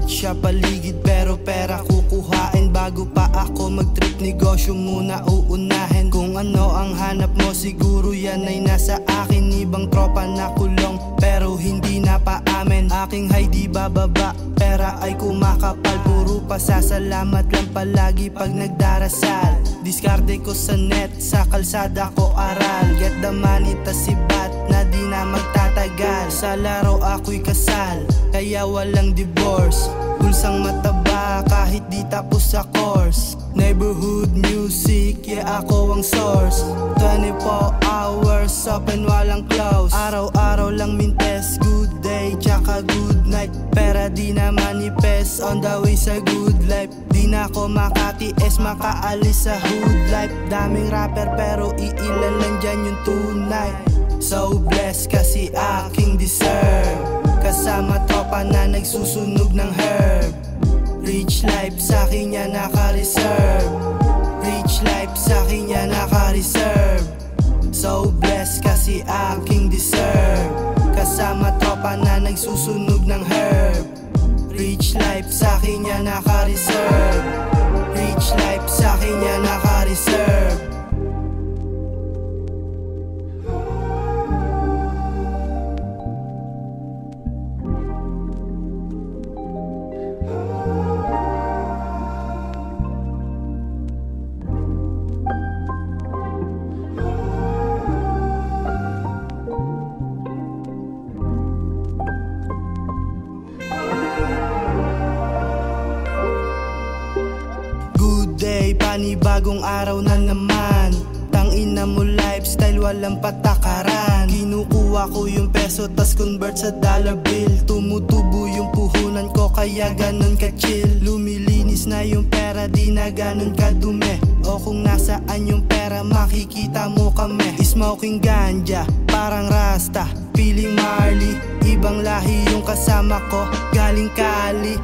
siya paligid pero pera kukuhain. Bago pa ako mag-trip, negosyo muna uunahin. Kung ano ang hanap mo, siguro yan ay nasa akin. Ibang tropa na kulong pero hindi na paamin. Aking high di bababa, pera ay kumakapal. Puro pasasalamat lang palagi pag nagdarasal. Diskarte ko sa net, sa kalsada ko aral. Get the money tas sibat na di na magtatagal. Sa laro ako'y kasal, kaya walang divorce. Bulsang mataba kahit di tapos sa course. Neighborhood music, yeah ako ang source. 24 hours open, walang close. Araw-araw lang mintes, good day tsaka good night. Pera di na manifest, on the way sa good life. Di na ako makatiis, makaalis sa hood life. Daming rapper pero iilan lang dyan yung tunay. So blessed kasi aking deserve. Kasama tropa na nagsusunog ng herb. Rich life sa'kin yan naka-reserve. Rich life sa'kin yan naka-reserve. So blessed kasi aking deserve. Kasama tropa na nagsusunog ng herb. Rich life sa'kin yan naka-reserve. Rich life sa'kin yan naka-reserve. Panibagong araw na naman. Tangina mo lifestyle, walang patakaran. Kinukuha ko yung peso tas convert sa dollar bill. Tumutubo yung puhunan ko kaya ganon ka chill. Lumilinis na yung pera, di na ganon kadumi. O kung nasaan yung pera, makikita mo kami. Smoking ganja, parang rasta, feeling Marley. Ibang lahi yung kasama ko, galing Cali.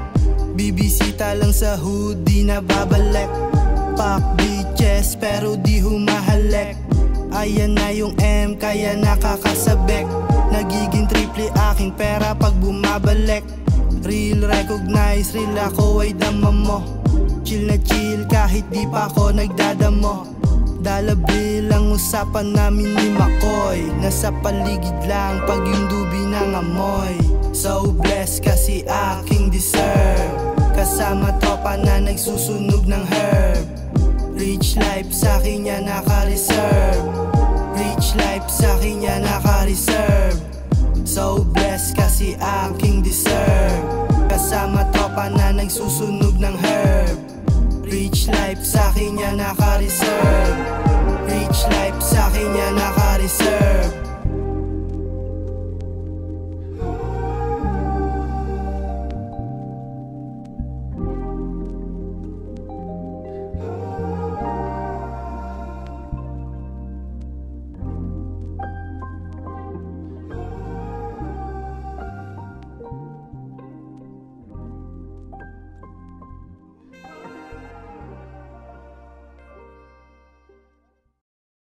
Bibisita lang sa hood, di na babalik. Fuck bitches pero di humahalik. Ayan na yung M kaya nakakasabek. Nagiging triple aking pera pag bumabalik. Real recognize, real ako ay dama mo. Chill na chill kahit di pa ako nagdadamo. Dalabil ang usapan namin ni Makoy. Nasa paligid lang pag yung dubi nangamoy. So blessed kasi aking deserve. Kasama tropa na nagsusunog ng herb. Rich life sa'kin yan naka-reserve. Rich life sa'kin yan naka-reserve. So blessed kasi aking deserve. Kasama tropa na nagsusunog ng herb. Rich life sa'kin yan naka-reserve. Rich life sa'kin yan naka-reserve.